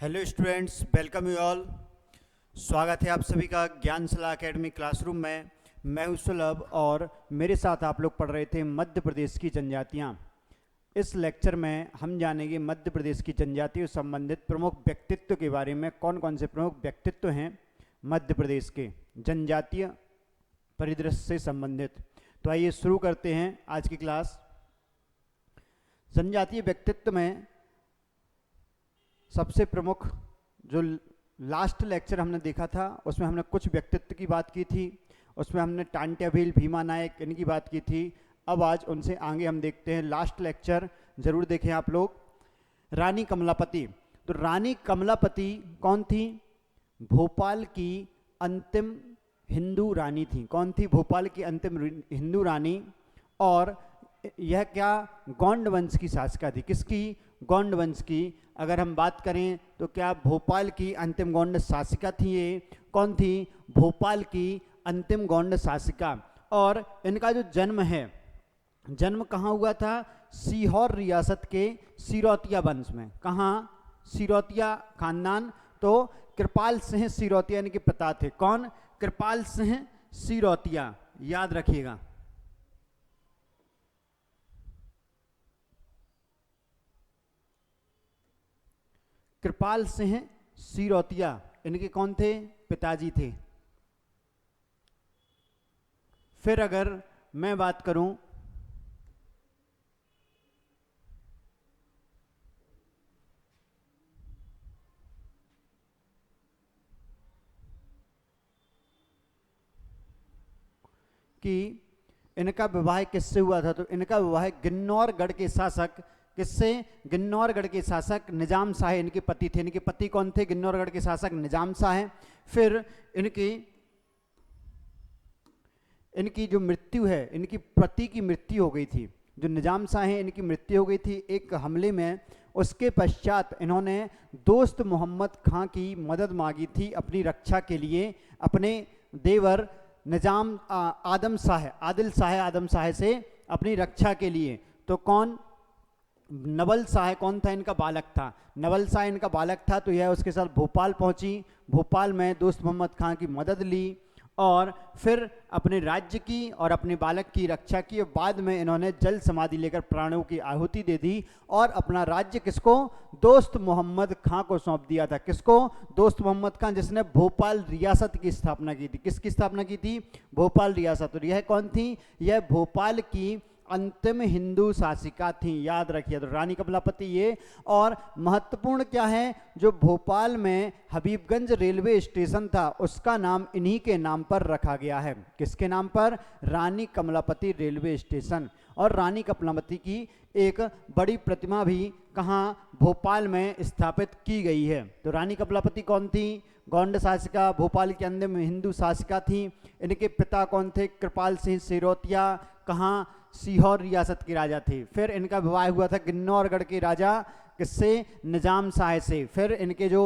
Hello students, welcome you all. स्वागत है आप सभी का ज्ञानशाला एकेडमी क्लासरूम में। मैं हूं सुलभ और मेरे साथ आप लोग पढ़ रहे थे मध्य प्रदेश की जनजातियां। इस लेक्चर में हम जानेंगे मध्य प्रदेश की जनजातियों से संबंधित प्रमुख व्यक्तित्व के बारे में। कौन कौन से प्रमुख व्यक्तित्व हैं मध्य प्रदेश के जनजातीय परिदृश्य से संबंधित। तो आइए शुरू करते हैं आज की क्लास। जनजातीय व्यक्तित्व में सबसे प्रमुख जो लास्ट लेक्चर हमने देखा था उसमें हमने कुछ व्यक्तित्व की बात की थी। उसमें हमने टांट्या भील, भीमा नायक इनकी बात की थी। अब आज उनसे आगे हम देखते हैं। लास्ट लेक्चर जरूर देखें आप लोग। रानी कमलापति। तो रानी कमलापति कौन थी? भोपाल की अंतिम हिंदू रानी थी। कौन थी? भोपाल की अंतिम हिंदू रानी। और यह क्या गोंड वंश की शासिका थी। किसकी? गोंड वंश की। अगर हम बात करें तो क्या भोपाल की अंतिम गोंड शासिका थी? ये कौन थी? भोपाल की अंतिम गोंड शासिका। और इनका जो जन्म है, जन्म कहाँ हुआ था? सीहोर रियासत के सिरौतिया वंश में। कहाँ? सिरौतिया खानदान। तो कृपाल सिंह सिरौतिया इनके पिता थे। कौन? कृपाल सिंह सिरौतिया, याद रखिएगा। कृपाल सिंह सिरौतिया इनके कौन थे? पिताजी थे। फिर अगर मैं बात करूं कि इनका विवाह किससे हुआ था, तो इनका विवाह गिन्नौरगढ़ के शासक, किससे? गिन्नौरगढ़ के शासक निजाम शाह इनके पति थे। इनके पति कौन थे? गिन्नौरगढ़ के शासक निजाम शाह। फिर इनकी जो मृत्यु है, इनकी पति की मृत्यु हो गई थी। जो निजाम शाह है इनकी मृत्यु हो गई थी एक हमले में। उसके पश्चात इन्होंने दोस्त मोहम्मद खां की मदद मांगी थी अपनी रक्षा के लिए, अपने देवर निजाम आदिल शाह से अपनी रक्षा के लिए। तो कौन? नवल शाह कौन था? इनका बालक था। नवल शाह इनका बालक था। तो यह उसके साथ भोपाल पहुंची। भोपाल में दोस्त मोहम्मद खां की मदद ली और फिर अपने राज्य की और अपने बालक की रक्षा की। बाद में इन्होंने जल समाधि लेकर प्राणों की आहुति दे दी और अपना राज्य किसको? दोस्त मोहम्मद खां को सौंप दिया था। किसको? दोस्त मोहम्मद खां, जिसने भोपाल रियासत की स्थापना की थी। किसकी स्थापना की थी? भोपाल रियासत। और यह कौन थी? यह भोपाल की अंतिम हिंदू शासिका थी, याद रखिए। तो रानी कमलापति ये। और महत्वपूर्ण क्या है, जो भोपाल में हबीबगंज रेलवे स्टेशन था उसका नाम इन्हीं के नाम पर रखा गया है। किसके नाम पर? रानी कमलापति रेलवे स्टेशन। और रानी कमलापति की एक बड़ी प्रतिमा भी कहाँ? भोपाल में स्थापित की गई है। तो रानी कमलापति कौन थी? गोंड शासिका, भोपाल की अंतिम हिंदू शासिका थी। इनके पिता कौन थे? कृपाल सिंह सिरौतिया। कहाँ? सीहोर रियासत के राजा थे। फिर इनका विवाह हुआ था गिन्नौरगढ़ के राजा किससे? निजाम शाह से। फिर इनके जो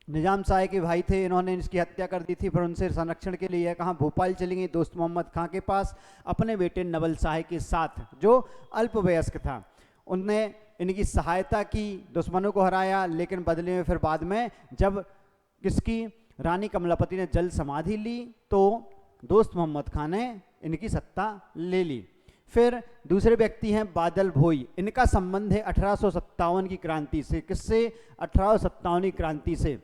निजाम शाह के भाई थे, इन्होंने इसकी हत्या कर दी थी। फिर उनसे संरक्षण के लिए कहाँ? भोपाल चली गई दोस्त मोहम्मद खां के पास अपने बेटे नवल शाह के साथ, जो अल्पवयस्क था। उनने इनकी सहायता की, दुश्मनों को हराया, लेकिन बदले में फिर बाद में जब किसकी? रानी कमलापति ने जल समाधि ली तो दोस्त मोहम्मद खां ने इनकी सत्ता ले ली। फिर दूसरे व्यक्ति हैं बादल भोई। इनका संबंध है 1857 की क्रांति से। किससे? 1857 की क्रांति से।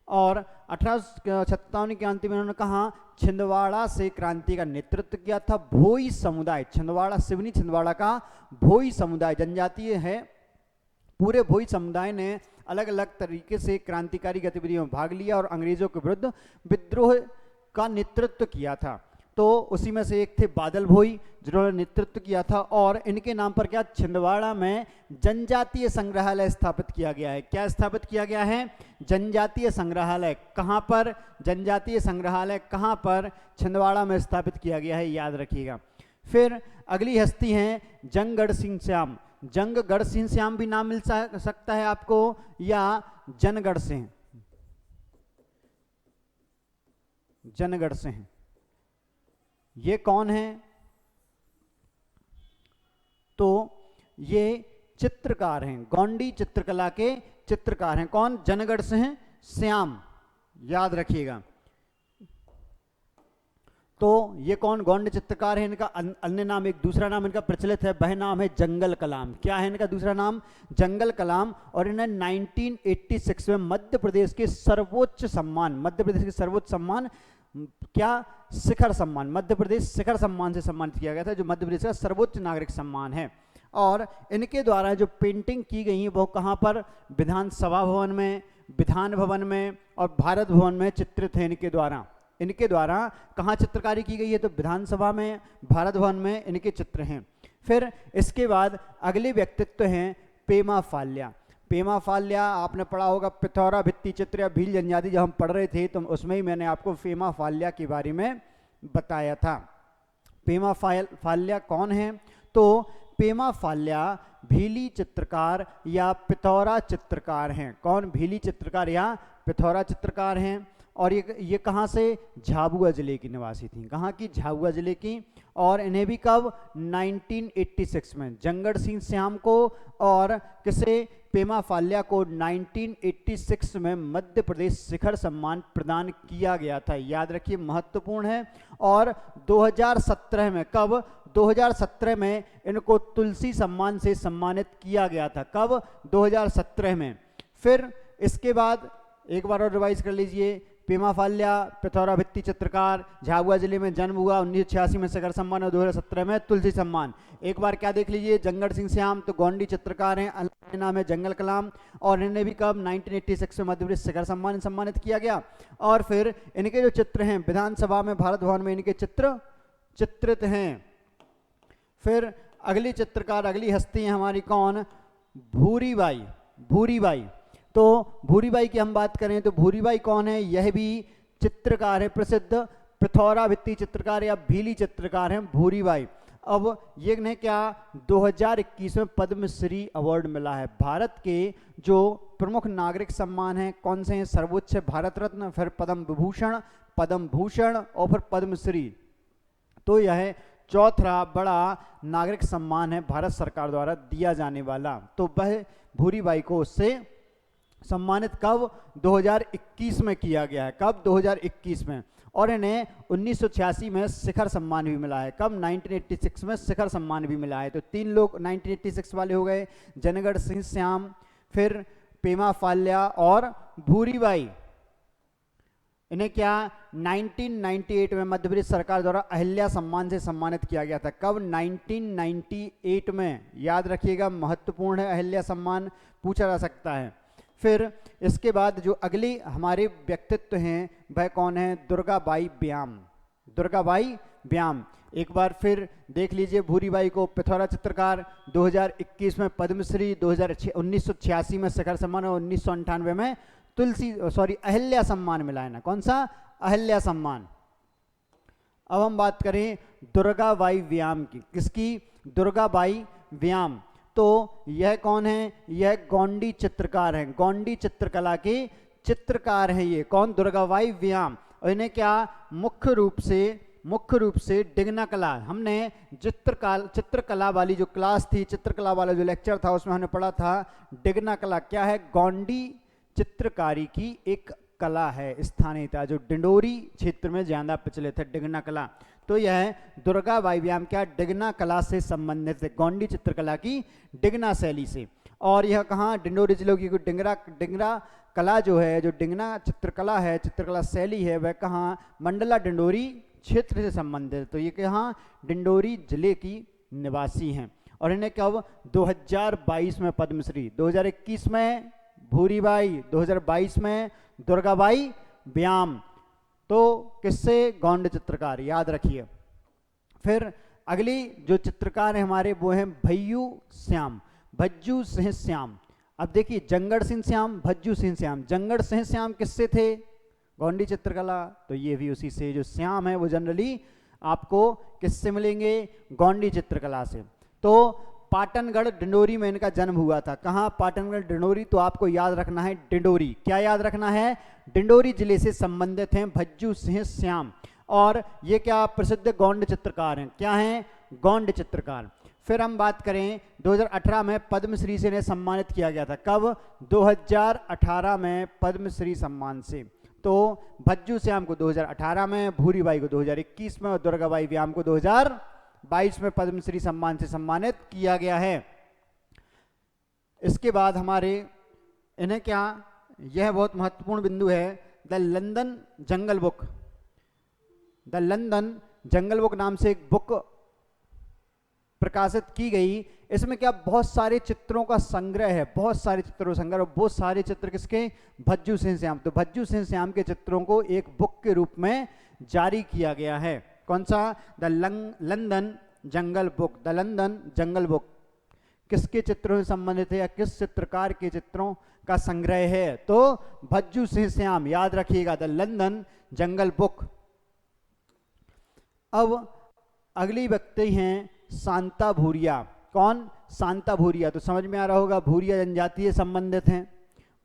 और 1857 की क्रांति में उन्होंने कहा छिंदवाड़ा से क्रांति का नेतृत्व किया था। भोई समुदाय, छिंदवाड़ा, सिवनी छिंदवाड़ा का भोई समुदाय जनजातीय है। पूरे भोई समुदाय ने अलग अलग तरीके से क्रांतिकारी गतिविधियों में भाग लिया और अंग्रेजों के विरुद्ध विद्रोह का नेतृत्व किया था। तो उसी में से एक थे बादल भोई जिन्होंने नेतृत्व किया था। और इनके नाम पर क्या? छिंदवाड़ा में जनजातीय संग्रहालय स्थापित किया गया है। क्या स्थापित किया गया है? जनजातीय संग्रहालय। कहाँ पर? जनजातीय संग्रहालय कहाँ पर? छिंदवाड़ा में स्थापित किया गया है, याद रखिएगा। फिर अगली हस्ती हैं जंगगढ़ सिंह श्याम। जंगगढ़ सिंह श्याम भी नाम मिल सकता है आपको, या जनगढ़ सिंह। जनगढ़ सिंह ये कौन है? तो ये चित्रकार हैं, गोंडी चित्रकला के चित्रकार हैं। कौन? जनगढ़ सिंह श्याम, याद रखिएगा। तो ये कौन गोंड चित्रकार है? इनका अन्य नाम, एक दूसरा नाम इनका प्रचलित है, वह नाम है जंगल कलाम। क्या है इनका दूसरा नाम? जंगल कलाम। और इन्हें 1986 में मध्य प्रदेश के सर्वोच्च सम्मान, मध्य प्रदेश के सर्वोच्च सम्मान क्या? शिखर सम्मान, मध्य प्रदेश शिखर सम्मान से सम्मानित किया गया था, जो मध्य प्रदेश का सर्वोच्च नागरिक सम्मान है। और इनके द्वारा जो पेंटिंग की गई है वो कहाँ पर? विधानसभा भवन में, विधान भवन में और भारत भवन में चित्रित है इनके द्वारा कहाँ चित्रकारी की गई है? तो विधानसभा में, भारत भवन में इनके चित्र हैं। फिर इसके बाद अगले व्यक्तित्व हैं पेमा फाल्या। पेमा फाल्या आपने पढ़ा होगा, पिथौरा भित्ति चित्र या भील जनजाति जब हम पढ़ रहे थे तो उसमें ही मैंने आपको पेमा फाल्या के बारे में बताया था। पेमा फाल्या कौन है? तो पेमा फाल्या भीली चित्रकार या पिथौरा चित्रकार हैं। कौन? भीली चित्रकार या पिथौरा चित्रकार हैं। और ये कहाँ से? झाबुआ जिले की निवासी थी। कहाँ की? झाबुआ जिले की। और इन्हें भी कब? 1986 में जंगड़ सिंह श्याम को और किसे? पेमा फाल्या को 1986 में मध्य प्रदेश शिखर सम्मान प्रदान किया गया था। याद रखिए, महत्वपूर्ण है। और 2017 में, कब? 2017 में इनको तुलसी सम्मान से सम्मानित किया गया था। कब? 2017 में। फिर इसके बाद एक बार और रिवाइज कर लीजिए। पेमा फाल्या पिथौरा भित्ति चित्रकार, झाबुआ जिले में जन्म हुआ, 1986 में शिखर सम्मान और 2017 में तुलसी सम्मान। एक बार क्या देख लीजिए, जंगड़ सिंह श्याम तो गोंडी चित्रकार हैं, अन्य नाम है जंगल कलाम। और इन्हें भी कब? 1986 में मध्य प्रदेश शिखर सम्मान सम्मानित किया गया। और फिर इनके जो चित्र हैं विधानसभा में, भारत भवन में इनके चित्र चित्रित हैं। फिर अगली चित्रकार, अगली हस्ती है हमारी कौन? भूरीबाई। भूरीबाई, तो भूरीबाई की हम बात करें तो भूरीबाई कौन है? यह भी चित्रकार है, प्रसिद्ध पिथौरा भित्ति चित्रकार या भीली चित्रकार हैं भूरीबाई। अब ये ने क्या? 2021 में पद्मश्री अवार्ड मिला है। भारत के जो प्रमुख नागरिक सम्मान हैं कौन से हैं? सर्वोच्च भारत रत्न, फिर पद्म भूषण और फिर पद्मश्री। तो यह चौथा बड़ा नागरिक सम्मान है भारत सरकार द्वारा दिया जाने वाला। तो वह भूरीबाई को उससे सम्मानित कब? 2021 में किया गया है। कब? 2021 में। और इन्हें 1986 में शिखर सम्मान भी मिला है। कब? 1986 में शिखर सम्मान भी मिला है। तो तीन लोग 1986 वाले हो गए, जनगढ़ सिंह श्याम, फिर पेमा फाल्या और भूरीबाई। इन्हें क्या? 1998 में मध्य प्रदेश सरकार द्वारा अहिल्या सम्मान से सम्मानित किया गया था। कब? 1998 में। याद रखिएगा, महत्वपूर्ण है, अहिल्या सम्मान पूछा जा सकता है। फिर इसके बाद जो अगली हमारे व्यक्तित्व हैं वह कौन है? दुर्गाबाई व्याम। दुर्गाबाई व्याम। एक बार फिर देख लीजिए, भूरीबाई को पिथौरा चित्रकार, 2021 में पद्मश्री, 1986 में शिखर सम्मान और 1998 में अहिल्या सम्मान मिला है ना। कौन सा? अहिल्या सम्मान। अब हम बात करें दुर्गाबाई व्याम की। किसकी? दुर्गाबाई व्याम। तो यह कौन है? यह गोंडी चित्रकार हैं, गोंडी चित्रकला के चित्रकार हैं ये। कौन? दुर्गाबाई व्याम। और इन्हें क्या? मुख्य रूप से डिग्ना कला, हमने चित्रकला वाली जो क्लास थी, चित्रकला वाला जो लेक्चर था उसमें हमने पढ़ा था डिग्ना कला क्या है? गोंडी चित्रकारी की एक कला है, स्थानीयता जो डिंडोरी क्षेत्र में ज्यादा प्रचलित है, डिग्ना कला। तो यह दुर्गाबाई व्याम क्या? डिग्ना कला से संबंधित है, गोंडी चित्रकला की डिग्ना शैली से। और यह कहाँ? डिंडोरी जिले की डिंगरा कला जो है, जो डिग्ना चित्रकला है, चित्रकला शैली है, वह कहाँ? मंडला डिंडोरी क्षेत्र से संबंधित। तो ये कहाँ? डिंडोरी जिले की निवासी हैं। और इन्हें कब? 2022 में पद्मश्री, 2021 में भूरीबाई, 2022 में दुर्गाबाई व्याम। तो किससे? गोंड चित्रकार, याद रखिए। फिर अगली जो चित्रकार है हमारे वो हैं भज्जू सिंह श्याम। अब देखिए, जंगड़ सिंह श्याम, भज्जू सिंह श्याम। जंगड़ सिंह श्याम किससे थे? गोंडी चित्रकला। तो ये भी उसी से, जो श्याम है वो जनरली आपको किससे मिलेंगे? गोंडी चित्रकला से। तो पाटनगढ़ डिंडोरी में इनका जन्म हुआ था। कहाँ? पाटनगढ़ डिंडोरी। तो आपको याद रखना है डिंडोरी। क्या याद रखना है? डिंडोरी जिले से संबंधित हैं भज्जू सिंह श्याम। और ये क्या? प्रसिद्ध गोंड चित्रकार हैं। क्या हैं? गोंड चित्रकार। फिर हम बात करें 2018 में पद्मश्री से इन्हें सम्मानित किया गया था। कब? 2018 में पद्मश्री सम्मान से। तो भज्जू श्याम को 2018 में, भूरीबाई को 2021 में और दुर्गाबाई व्याम को 2022 में पद्मश्री सम्मान से सम्मानित किया गया है। इसके बाद हमारे इन्हें क्या, यह बहुत महत्वपूर्ण बिंदु है, the London jungle book. The London jungle book नाम से एक बुक प्रकाशित की गई। इसमें क्या बहुत सारे चित्रों का संग्रह है, बहुत सारे चित्रों का संग्रह, बहुत सारे चित्र किसके? भज्जू सिंह श्याम। तो भज्जू सिंह श्याम के चित्रों को एक बुक के रूप में जारी किया गया है। कौन सा? The London jungle book. The London jungle book किसके चित्रों से संबंधित है या किस चित्रकार के चित्रों का संग्रह है? तो भज्जू सिंह श्याम, याद रखिएगा, द लंदन जंगल बुक। अब अगली व्यक्ति हैं शांता भूरिया। कौन? शांता भूरिया। तो समझ में आ रहा होगा, भूरिया जनजाति से संबंधित हैं,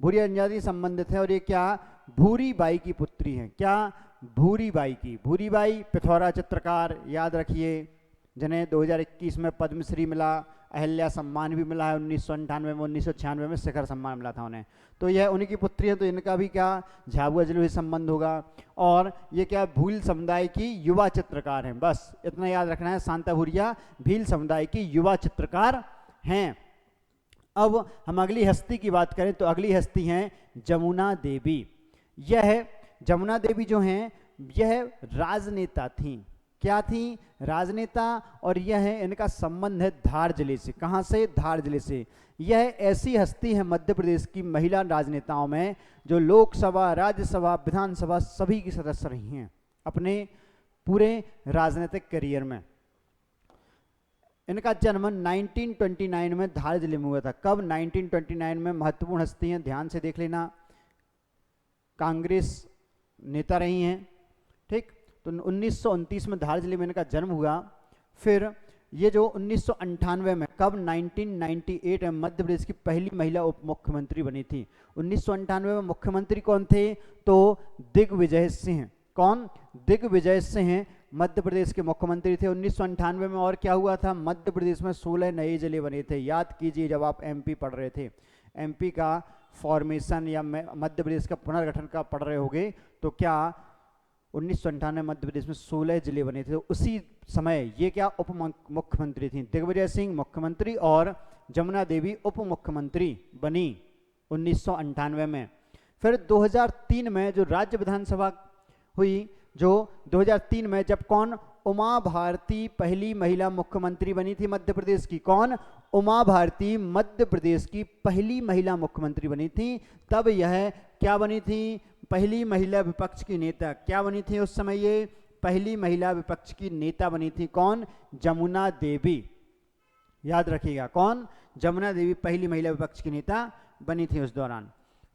भूरिया जनजाति से संबंधित है। और ये क्या? भूरीबाई की पुत्री हैं। क्या? भूरीबाई की। भूरीबाई पिथौरा चित्रकार, याद रखिए, जिन्हें 2021 में पद्मश्री मिला, अहिल्या सम्मान भी मिला है 1998 में, 1996 में शिखर सम्मान मिला था उन्हें। तो यह उन्हीं की पुत्री है, तो इनका भी क्या? झाबुआ जिले से संबंध होगा। और ये क्या? भील समुदाय की युवा चित्रकार हैं। बस इतना याद रखना है, शांता भूरिया भील समुदाय की युवा चित्रकार हैं। अब हम अगली हस्ती की बात करें तो अगली हस्ती हैं जमुना देवी। यह जमुना देवी जो हैं, यह राजनेता थीं। क्या थी? राजनेता। और यह है, इनका संबंध है धार जिले से। कहां से? धार जिले से। यह ऐसी हस्ती है मध्य प्रदेश की महिला राजनेताओं में जो लोकसभा, राज्यसभा, विधानसभा सभी की सदस्य रही हैं अपने पूरे राजनीतिक करियर में। इनका जन्म 1929 में धार जिले में हुआ था। कब? 1929 में। महत्वपूर्ण हस्ती हैं, ध्यान से देख लेना, कांग्रेस नेता रही हैं, ठीक। तो 1929 में धार जिले में इनका जन्म हुआ। फिर ये जो 1998 में, कब? 1998 में मध्य प्रदेश की पहली महिला उप मुख्यमंत्री बनी थी। 1998 में मुख्यमंत्री कौन थे? तो दिग्विजय सिंह। कौन? दिग्विजय सिंह मध्य प्रदेश के मुख्यमंत्री थे 1998 में। और क्या हुआ था? मध्य प्रदेश में 16 नए जिले बने थे। याद कीजिए, जब आप एमपी पढ़ रहे थे, एमपी का फॉर्मेशन या मध्य प्रदेश का पुनर्गठन का पढ़ रहे होगे, तो क्या 1998 मध्य प्रदेश में 16 जिले बने थे। उसी समय ये क्या उप मुख्यमंत्री थी, दिग्विजय सिंह मुख्यमंत्री और जमुना देवी उप मुख्यमंत्री बनी 1998 में। फिर 2003 में जो राज्य विधानसभा हुई, जो 2003 में, जब कौन? उमा भारती पहली महिला मुख्यमंत्री बनी थी मध्य प्रदेश की। कौन? उमा भारती मध्य प्रदेश की पहली महिला मुख्यमंत्री बनी थी। तब यह क्या बनी थी? पहली महिला विपक्ष की नेता। क्या बनी थी उस समय? ये पहली महिला विपक्ष की नेता बनी थी। कौन? जमुना देवी। याद रखिएगा, कौन? जमुना देवी पहली महिला विपक्ष की नेता बनी थी उस दौरान।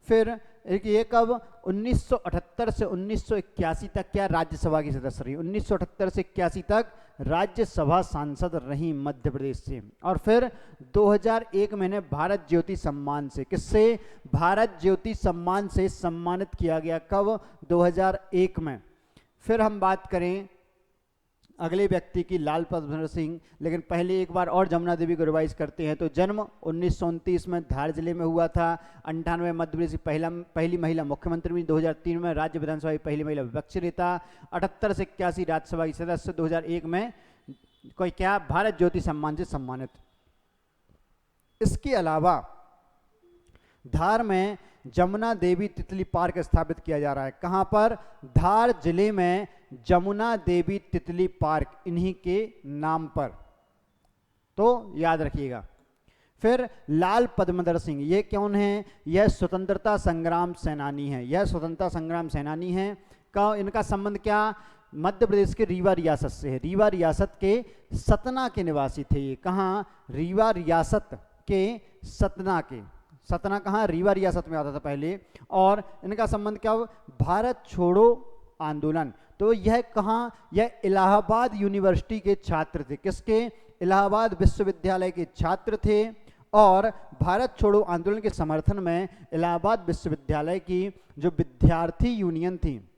फिर ये कब? 1978 से 1981 तक क्या राज्यसभा की सदस्य रही। 1978 से 81 तक राज्यसभा सांसद रही मध्य प्रदेश से। और फिर 2001 में इन्हें भारत ज्योति सम्मान से, किससे? भारत ज्योति सम्मान से सम्मानित किया गया। कब? 2001 में। फिर हम बात करें अगले व्यक्ति की, लाल पद्मधर सिंह। लेकिन पहले एक बार और जमुना देवी को रिवाइज करते हैं। तो जन्म 1929 में धार जिले में हुआ था। 98 मध्य प्रदेश की पहली महिला मुख्यमंत्री हुई। 2003 में राज्य विधानसभा की पहली महिला विपक्ष नेता। 78 से 81 राज्यसभा की सदस्य। 2001 में कोई क्या? भारत ज्योति सम्मान से सम्मानित। इसके अलावा धार में जमुना देवी तितली पार्क स्थापित किया जा रहा है। कहां पर? धार जिले में जमुना देवी तितली पार्क, इन्हीं के नाम पर, तो याद रखिएगा। फिर लाल पद्मधर सिंह, ये कौन है? यह स्वतंत्रता संग्राम सेनानी है। यह स्वतंत्रता संग्राम सेनानी है। का इनका संबंध क्या? मध्य प्रदेश के रीवा रियासत से है। रीवा रियासत के सतना के निवासी थे ये। कहाँ? रीवा रियासत के सतना के। सतना कहाँ? रीवा रियासत में आता था पहले। और इनका संबंध क्या? भारत छोड़ो आंदोलन। तो यह कहाँ? यह इलाहाबाद यूनिवर्सिटी के छात्र थे। किसके? इलाहाबाद विश्वविद्यालय के छात्र थे। और भारत छोड़ो आंदोलन के समर्थन में इलाहाबाद विश्वविद्यालय की जो विद्यार्थी यूनियन थी,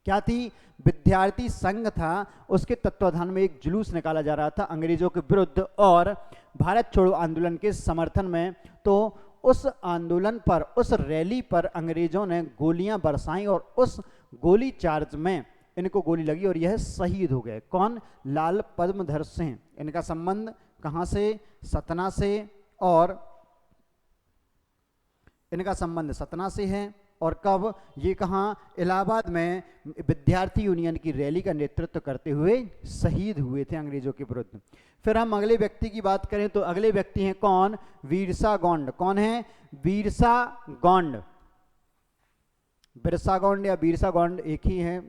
क्या थी? विद्यार्थी संघ था, उसके तत्वाधान में एक जुलूस निकाला जा रहा था अंग्रेजों के विरुद्ध और भारत छोड़ो आंदोलन के समर्थन में। तो उस आंदोलन पर, उस रैली पर अंग्रेजों ने गोलियां बरसाई और उस गोली चार्ज में इनको गोली लगी और यह शहीद हो गए। कौन? लाल पद्मधर सिंह। इनका संबंध कहां से? सतना से, और इनका संबंध सतना से है। और कब? ये कहाँ? इलाहाबाद में विद्यार्थी यूनियन की रैली का नेतृत्व करते हुए शहीद हुए थे अंग्रेजों के विरुद्ध। फिर हम अगले व्यक्ति की बात करें तो अगले व्यक्ति हैं कौन? बिरसा गौंड। कौन है? बिरसा गौंड। बिरसा गौंड या बिरसा गौंड एक ही है,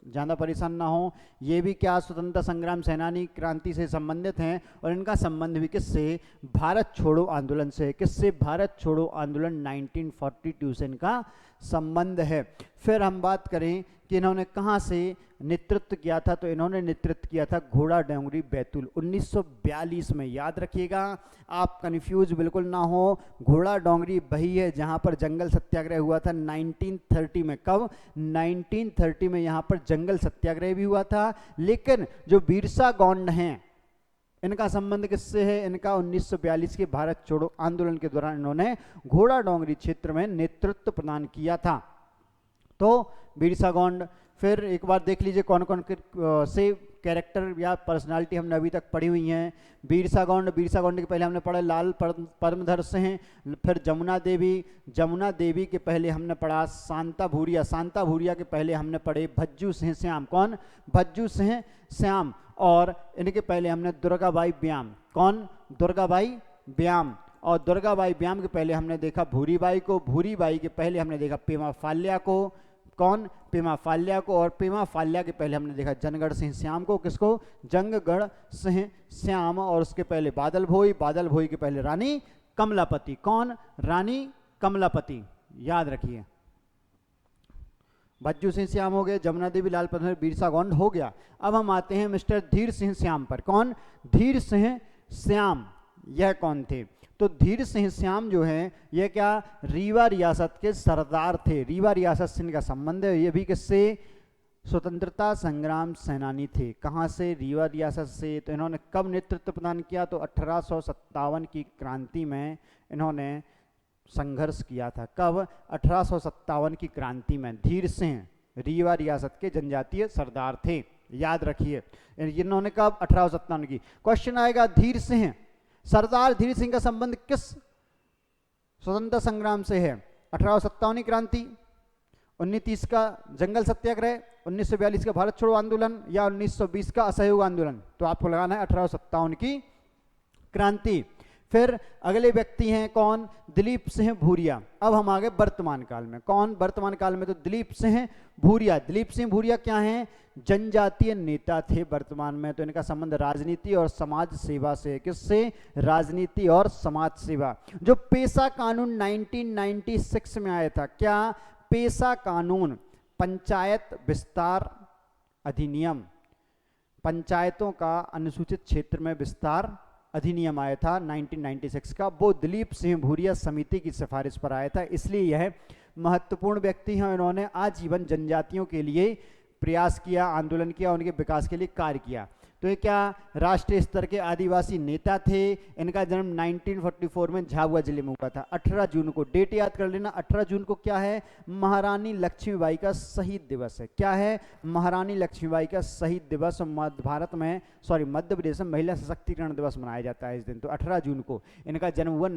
ज़्यादा परेशान ना हो। ये भी क्या? स्वतंत्रता संग्राम सेनानी, क्रांति से संबंधित हैं और इनका संबंध भी किससे? भारत छोड़ो आंदोलन से। किससे? भारत छोड़ो आंदोलन 1942 से इनका संबंध है। फिर हम बात करें कि इन्होंने कहाँ से नेतृत्व किया था, तो इन्होंने नेतृत्व किया था घोड़ा डोंगरी बैतूल 1942 में। याद रखिएगा, आप कंफ्यूज बिल्कुल ना हो। घोड़ा डोंगरी वही है जहाँ पर जंगल सत्याग्रह हुआ था 1930 में। कब? 1930 में यहाँ पर जंगल सत्याग्रह भी हुआ था। लेकिन जो बिरसा गौंड हैं, इनका संबंध किससे है? इनका 1942 के भारत छोड़ो आंदोलन के दौरान इन्होंने घोड़ा डोंगरी क्षेत्र में नेतृत्व प्रदान किया था। तो बिरसा गौंड। फिर एक बार देख लीजिए कौन कौन से कैरेक्टर या पर्सनालिटी हमने अभी तक पढ़ी हुई हैं। बिरसा गौंड, बिरसा गौंड के पहले हमने पढ़ा लाल पद्मधर सिंह। फिर जमुना देवी, जमुना देवी के पहले हमने पढ़ा शांता भूरिया, शांता भूरिया के पहले हमने पढ़े भज्जू सिंह श्याम। कौन? भज्जू सिंह श्याम। और इनके पहले हमने दुर्गाबाई व्याम। कौन? दुर्गाबाई व्याम। और दुर्गाबाई व्याम के पहले हमने देखा भूरीबाई को, भूरीबाई के पहले हमने देखा पेमा फाल्या को। कौन? पेमा फाल्या को। और पेमा फाल्या के पहले हमने देखा जनगढ़ सिंह श्याम को। किसको? जंगगढ़ सिंह श्याम। और उसके पहले बादल भोई, बादल भोई के पहले रानी कमलापति। कौन? रानी कमलापति। याद रखिए, भज्जू सिंह श्याम हो गए, जमुना देवी, लाल पद्मधर, बिरसा गौंड हो गया। अब हम आते हैं मिस्टर धीर सिंह श्याम पर। कौन? धीर सिंह श्याम। यह कौन थे? तो धीर सिंह श्याम जो है ये क्या? रीवा रियासत के सरदार थे। रीवा रियासत से इनका संबंध है। ये भी किससे? स्वतंत्रता संग्राम सेनानी थे। कहाँ से? रीवा रियासत से। तो इन्होंने कब नेतृत्व प्रदान किया? तो 1857 की क्रांति में इन्होंने संघर्ष किया था। कब? 1857 की क्रांति में। धीर सिंह रीवा रियासत के जनजातीय सरदार थे। याद रखिए, इन्होंने कब? 1857 की। क्वेश्चन आएगा धीर सिंह, सरदार धीर सिंह का संबंध किस स्वतंत्रता संग्राम से है? 1857 क्रांति, 1930 का जंगल सत्याग्रह, 1942 का भारत छोड़ो आंदोलन या 1920 का असहयोग आंदोलन? तो आपको लगाना है 1857 की क्रांति। फिर अगले व्यक्ति हैं कौन? दिलीप सिंह भूरिया। अब हम आ गए वर्तमान काल में। कौन वर्तमान काल में? तो दिलीप सिंह भूरिया। दिलीप सिंह भूरिया क्या हैं? जनजातीय नेता थे वर्तमान में। तो इनका संबंध राजनीति और समाज सेवा से। किससे? राजनीति और समाज सेवा। जो पेशा कानून 1996 में आया था, क्या? पेशा कानून, पंचायत विस्तार अधिनियम, पंचायतों का अनुसूचित क्षेत्र में विस्तार अधिनियम आया था 1996 का। वो दिलीप सिंह भूरिया समिति की सिफारिश पर आया था। इसलिए यह महत्वपूर्ण व्यक्ति हैं। इन्होंने आजीवन जनजातियों के लिए प्रयास किया, आंदोलन किया, उनके विकास के लिए कार्य किया। तो ये क्या? राष्ट्रीय स्तर के आदिवासी नेता थे। इनका जन्म 1944 में झाबुआ जिले में हुआ था। 18 जून को, डेट याद कर लेना, 18 जून को क्या है? महारानी लक्ष्मीबाई का शहीद दिवस है। क्या है? महारानी लक्ष्मीबाई का शहीद दिवस। मध्य प्रदेश में महिला सशक्तिकरण दिवस मनाया जाता है इस दिन। तो 18 जून को इनका जन्म हुआ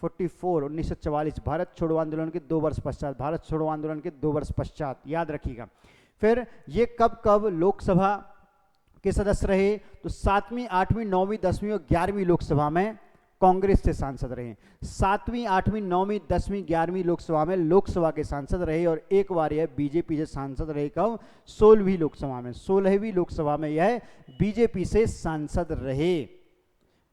1944 भारत छोड़ो आंदोलन के 2 वर्ष पश्चात। भारत छोड़ो आंदोलन के 2 वर्ष पश्चात, याद रखिएगा। फिर ये कब कब लोकसभा के सदस्य रहे? तो 7वीं, 8वीं, 9वीं, 10वीं और 11वीं लोकसभा में कांग्रेस से सांसद रहे। 7वीं, 8वीं, 9वीं, 10वीं, 11वीं लोकसभा में लोकसभा के सांसद रहे। और एक बार यह बीजेपी से सांसद रहे। कब? 16वीं लोकसभा में। 16वीं लोकसभा में यह बीजेपी से सांसद रहे।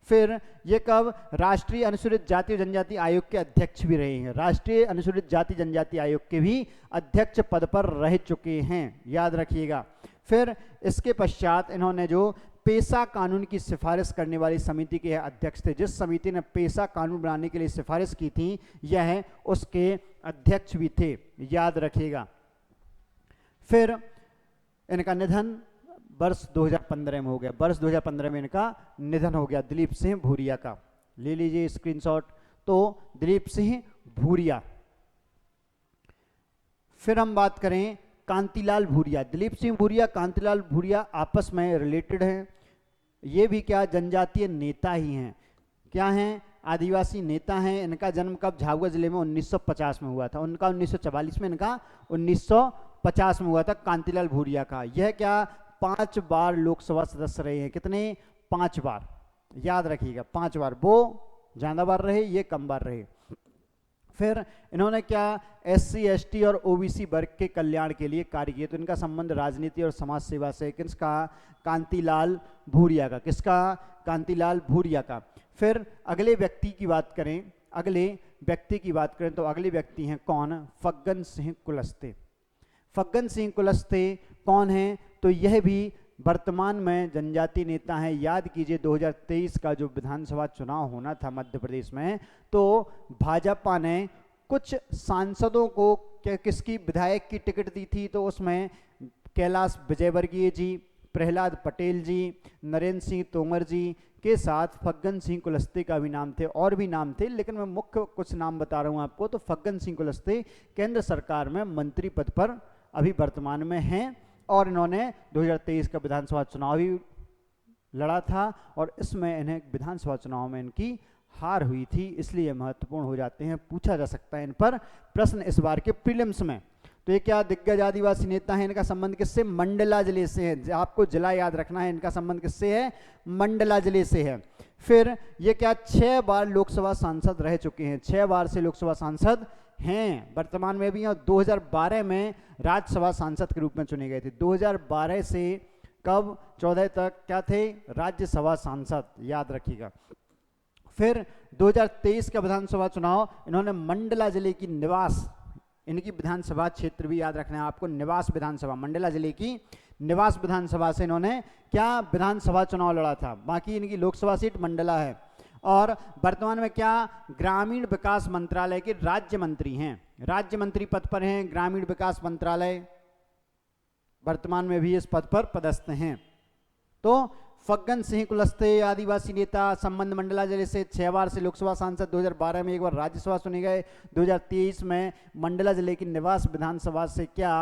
फिर ये कब? राष्ट्रीय अनुसूचित जाति और जनजाति आयोग के अध्यक्ष भी रहे हैं। राष्ट्रीय अनुसूचित जाति जनजाति आयोग के भी अध्यक्ष पद पर रह चुके हैं, याद रखिएगा। फिर इसके पश्चात इन्होंने जो पेशा कानून की सिफारिश करने वाली समिति के अध्यक्ष थे, जिस समिति ने पेशा कानून बनाने के लिए सिफारिश की थी, यह उसके अध्यक्ष भी थे, याद रखिएगा। फिर इनका निधन वर्ष 2015 में हो गया, वर्ष 2015 में इनका निधन हो गया दिलीप सिंह भूरिया का। ले लीजिए स्क्रीनशॉट। तो दिलीप सिंह भूरिया। फिर हम बात करें कांतिलाल भूरिया। दिलीप सिंह भूरिया, कांतिलाल भूरिया आपस में रिलेटेड हैं। ये भी क्या जनजातीय नेता ही हैं, क्या हैं, आदिवासी नेता हैं। इनका जन्म कब, झाबुआ जिले में 1950 में हुआ था। उनका 1944 में, इनका 1950 में हुआ था कांतिलाल भूरिया का। यह क्या 5 बार लोकसभा सदस्य रहे हैं। कितने, 5 बार, याद रखिएगा 5 बार। वो ज्यादा बार रहे, ये कम बार रहे। फिर इन्होंने क्या SC ST और OBC वर्ग के कल्याण के लिए कार्य किए। तो इनका संबंध राजनीति और समाज सेवा से। किसका, कांतिलाल भूरिया का। किसका, कांतिलाल भूरिया का। फिर अगले व्यक्ति की बात करें, अगले व्यक्ति की बात करें तो अगले व्यक्ति हैं कौन, फग्गन सिंह कुलस्ते। फग्गन सिंह कुलस्ते कौन हैं, तो यह भी वर्तमान में जनजातीय नेता हैं। याद कीजिए 2023 का जो विधानसभा चुनाव होना था मध्य प्रदेश में, तो भाजपा ने कुछ सांसदों को किसकी, विधायक की टिकट दी थी। तो उसमें कैलाश विजयवर्गीय जी, प्रहलाद पटेल जी, नरेंद्र सिंह तोमर जी के साथ फग्गन सिंह कुलस्ते का भी नाम थे, और भी नाम थे, लेकिन मैं मुख्य कुछ नाम बता रहा हूं आपको। तो फग्गन सिंह कुलस्ते केंद्र सरकार में मंत्री पद पर अभी वर्तमान में हैं, और इन्होंने 2023 का विधानसभा चुनाव भी लड़ा था, और इसमें इन्हें विधानसभा चुनाव में इनकी हार हुई थी, इसलिए महत्वपूर्ण हो जाते हैं। पूछा जा सकता है इन पर प्रश्न इस बार के प्रीलिम्स में। तो ये क्या दिग्गज आदिवासी नेता है। इनका संबंध किससे, मंडला जिले से है। आपको जिला याद रखना है, इनका संबंध किससे है, मंडला जिले से है। फिर ये क्या 6 बार लोकसभा सांसद रह चुके हैं, 6 बार से लोकसभा सांसद हैं वर्तमान में भी। और 2012 में राज्यसभा सांसद के रूप में चुने गए थे। 2012 से कब 14 तक क्या थे, राज्यसभा सांसद, याद रखिएगा। फिर 2023 का विधानसभा चुनाव इन्होंने मंडला जिले की निवास, इनकी विधानसभा क्षेत्र भी याद रखना है आपको, निवास विधानसभा, मंडला जिले की निवास विधानसभा से इन्होंने क्या विधानसभा चुनाव लड़ा था। बाकी इनकी लोकसभा सीट मंडला है। और वर्तमान में क्या ग्रामीण विकास मंत्रालय के राज्य मंत्री हैं, राज्य मंत्री पद पर हैं। ग्रामीण विकास मंत्रालय वर्तमान में भी इस पद पर पदस्थ हैं। तो फग्गन सिंह कुलस्ते आदिवासी नेता, संबंध मंडला जिले से, 6 बार से लोकसभा सांसद, 2012 में एक बार राज्यसभा चुने गए, 2023 में मंडला जिले की निवास विधानसभा से क्या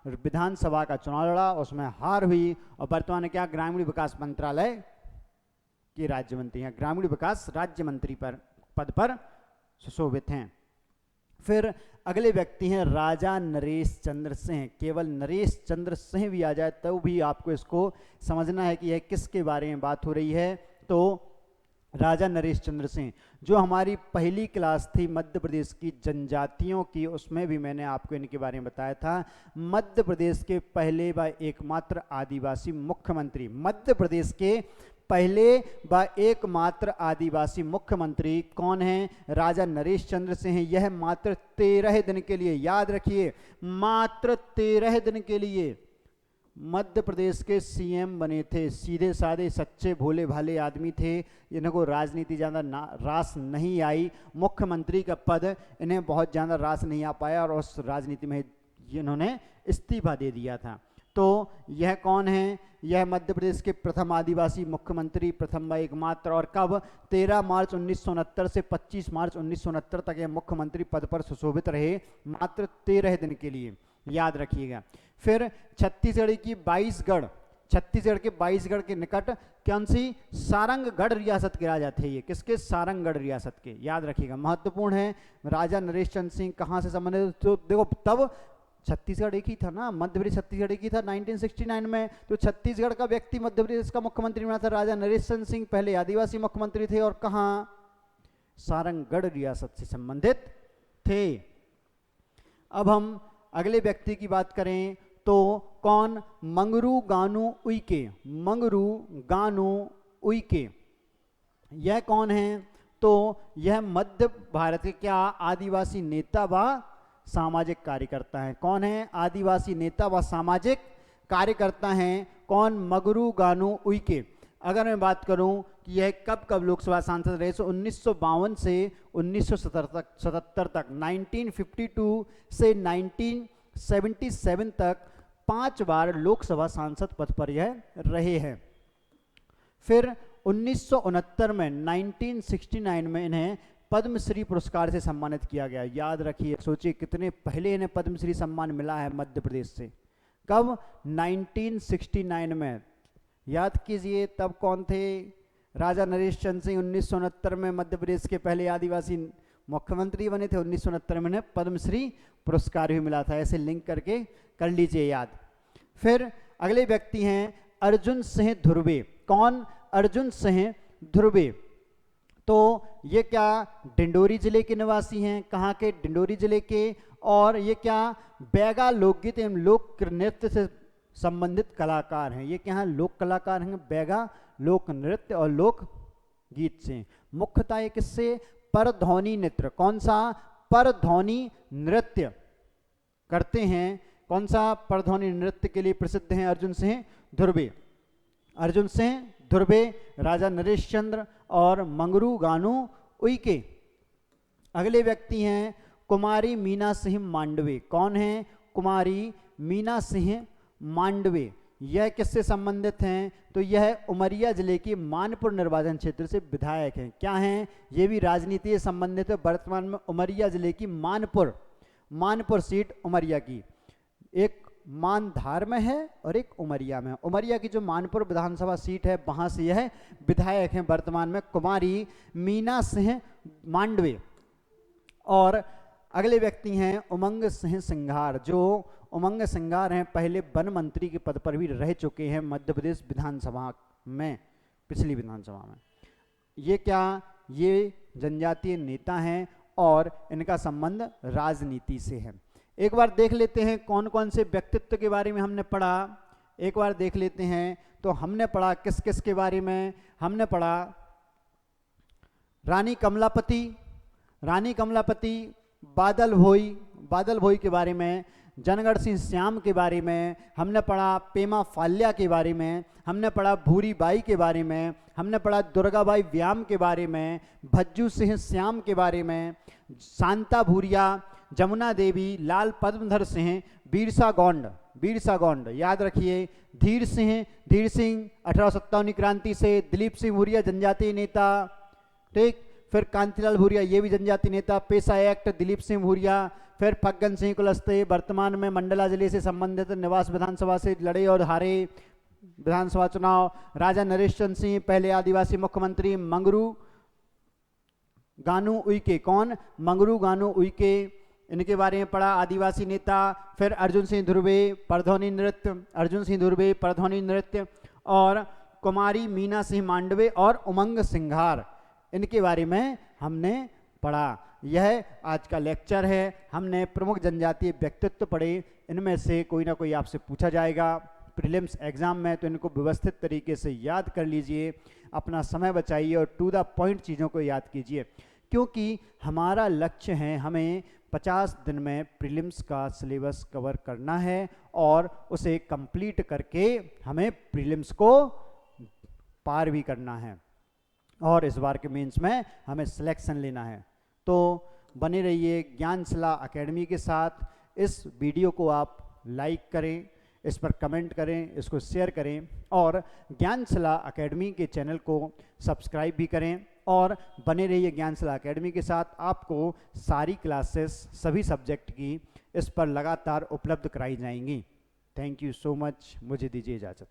विधानसभा का चुनाव लड़ा, उसमें हार हुई, और वर्तमान में क्या ग्रामीण विकास मंत्रालय के राज्य मंत्री हैं, ग्रामीण विकास राज्य मंत्री पद पर सुशोभित हैं। फिर अगले व्यक्ति हैं राजा नरेश चंद्र सिंह। केवल नरेश चंद्र सिंह भी आ जाए तो भी आपको इसको समझना है कि यह किसके बारे में बात हो रही है। तो राजा नरेश चंद्र सिंह, जो हमारी पहली क्लास थी मध्य प्रदेश की जनजातियों की, उसमें भी मैंने आपको इनके बारे में बताया था। मध्य प्रदेश के पहले व एकमात्र आदिवासी मुख्यमंत्री, मध्य प्रदेश के पहले व एकमात्र आदिवासी मुख्यमंत्री कौन हैं, राजा नरेश चंद्र सिंह। यह मात्र 13 दिन के लिए, याद रखिए मात्र 13 दिन के लिए मध्य प्रदेश के CM बने थे। सीधे साधे सच्चे भोले भाले आदमी थे, इनको राजनीति ज़्यादा रास नहीं आई, मुख्यमंत्री का पद इन्हें बहुत ज़्यादा रास नहीं आ पाया, और उस राजनीति में इन्होंने इस्तीफा दे दिया था। तो यह कौन है, यह मध्य प्रदेश के प्रथम आदिवासी मुख्यमंत्री, प्रथम व एकमात्र, और कब 13 मार्च 1969 से 25 मार्च 1969 तक यह मुख्यमंत्री पद पर सुशोभित रहे, मात्र 13 दिन के लिए, याद रखिएगा। फिर छत्तीसगढ़ की 22गढ़, छत्तीसगढ़ के 22गढ़ के निकट कौन सी, सारंगगढ़ रियासत के राजा थे ये, किसके, सारंगगढ़ रियासत के, याद रखिएगा, महत्वपूर्ण है। राजा नरेश चंद्र सिंह कहाँ से संबंधित, तो देखो तब छत्तीसगढ़ एक ही था ना, मध्य प्रदेश छत्तीसगढ़ एक ही था 1969 में, तो छत्तीसगढ़ का व्यक्ति मध्य प्रदेश का मुख्यमंत्री बना था। राजा नरेश चंद्र सिंह पहले आदिवासी मुख्यमंत्री थे, और कहाँ, सारंगगढ़ रियासत से संबंधित थे। अब हम अगले व्यक्ति की बात करें तो कौन, मंगरू गानू उइके, मंगरू गानू उइके, यह कौन है, तो यह मध्य भारत के क्या आदिवासी नेता व सामाजिक कार्यकर्ता हैं। कौन है, आदिवासी नेता व सामाजिक कार्यकर्ता हैं, कौन, मंगरू गानू उइके। अगर मैं बात करूं कि यह कब कब लोकसभा सांसद रहे, तो 1952 से 1977 तक, 1952 से 1977 तक 5 बार लोकसभा सांसद पद पर यह रहे हैं। फिर 1969 में 1969 में इन्हें पद्मश्री पुरस्कार से सम्मानित किया गया। याद रखिए, सोचिए कितने पहले इन्हें पद्मश्री सम्मान मिला है मध्य प्रदेश से। कब? 1969 में। याद कीजिए तब कौन थे? राजा नरेश चंद्र सिंह 1969 में मध्य प्रदेश के पहले आदिवासी मुख्यमंत्री बने थे। 1969 में पद्मश्री पुरस्कार भी मिला था। ऐसे लिंक करके कर लीजिए याद। फिर अगले व्यक्ति हैं अर्जुन सिंह धुर्वे। कौन? अर्जुन सिंह धुर्वे। तो ये क्या डिंडोरी जिले के निवासी हैं? कहाँ के? डिंडोरी जिले के। और ये क्या बैगा लोकगीत एवं लोक नृत्य से संबंधित कलाकार हैं। ये क्या हैं? लोक कलाकार हैं। बैगा लोक नृत्य और लोक गीत से। मुख्यतः ये किससे? परध्वनि नृत्य। कौन सा? परध्वनि नृत्य करते हैं। कौन सा? परध्वनि नृत्य के लिए प्रसिद्ध हैं अर्जुन सिंह धुर्वे। अर्जुन सिंह धुर्वे, राजा नरेश चंद्र और मंगरू गानू उइके। अगले व्यक्ति हैं कुमारी मीना सिंह मांडवे। कौन है? कुमारी मीना सिंह मांडवे। यह किससे संबंधित हैं? तो यह उमरिया जिले के मानपुर निर्वाचन क्षेत्र से विधायक हैं। क्या हैं? ये भी राजनीति से संबंधित है। वर्तमान में उमरिया जिले की मानपुर सीट उमरिया की, एक मानधार में है और एक उमरिया में। उमरिया की जो मानपुर विधानसभा सीट है वहां से यह विधायक हैं वर्तमान में, कुमारी मीना सिंह मांडवे। और अगले व्यक्ति हैं उमंग सिंह सिंघार। जो उमंग सिंघार हैं पहले वन मंत्री के पद पर भी रह चुके हैं मध्य प्रदेश विधानसभा में, पिछली विधानसभा में। ये क्या? ये जनजातीय नेता हैं और इनका संबंध राजनीति से है। एक बार देख लेते हैं कौन कौन से व्यक्तित्व के बारे में हमने पढ़ा। एक बार देख लेते हैं। तो हमने पढ़ा किस किस के बारे में? हमने पढ़ा रानी कमलापति, बादल भोई के बारे में, जनगढ़ सिंह श्याम के बारे में, हमने पढ़ा पेमा फाल्या के बारे में, हमने पढ़ा भूरी बाई के बारे में, हमने पढ़ा दुर्गाबाई व्याम के बारे में, भज्जू सिंह श्याम के बारे में, शांता भूरिया, जमुना देवी, लाल पद्मधर सिंह, बीरसा गौंड। याद रखिए। धीर सिंह 1857 क्रांति से, दिलीप सिंह भूरिया जनजातीय नेता, ठीक। फिर कांतिलाल भूरिया, ये भी जनजातीय नेता। पेशा एक्ट, दिलीप सिंह भूरिया। फिर फग्गन सिंह कुलस्ते, वर्तमान में मंडला जिले से संबंधित निवास विधानसभा से लड़े और हारे विधानसभा चुनाव। राजा नरेश चंद्र सिंह, पहले आदिवासी मुख्यमंत्री। मंगरू गानू उइके। कौन? मंगरू गानू उइके, इनके बारे में पढ़ा, आदिवासी नेता। फिर अर्जुन सिंह धुर्वे, परध्वनि नृत्य। और कुमारी मीना सिंह मांडवे और उमंग सिंघार, इनके बारे में हमने पढ़ा। यह आज का लेक्चर है। हमने प्रमुख जनजातीय व्यक्तित्व पढ़े। इनमें से कोई ना कोई आपसे पूछा जाएगा प्रीलिम्स एग्जाम में, तो इनको व्यवस्थित तरीके से याद कर लीजिए, अपना समय बचाइए और टू द पॉइंट चीज़ों को याद कीजिए, क्योंकि हमारा लक्ष्य है हमें 50 दिन में प्रीलिम्स का सिलेबस कवर करना है और उसे कंप्लीट करके हमें प्रीलिम्स को पार भी करना है और इस बार के मेंस में हमें सिलेक्शन लेना है। तो बने रहिए ज्ञानशिला एकेडमी के साथ। इस वीडियो को आप लाइक करें, इस पर कमेंट करें, इसको शेयर करें और ज्ञानशिला एकेडमी के चैनल को सब्सक्राइब भी करें और बने रहिए ज्ञानशिला एकेडमी के साथ। आपको सारी क्लासेस सभी सब्जेक्ट की इस पर लगातार उपलब्ध कराई जाएंगी। Thank you so much. मुझे दीजिए इजाज़त।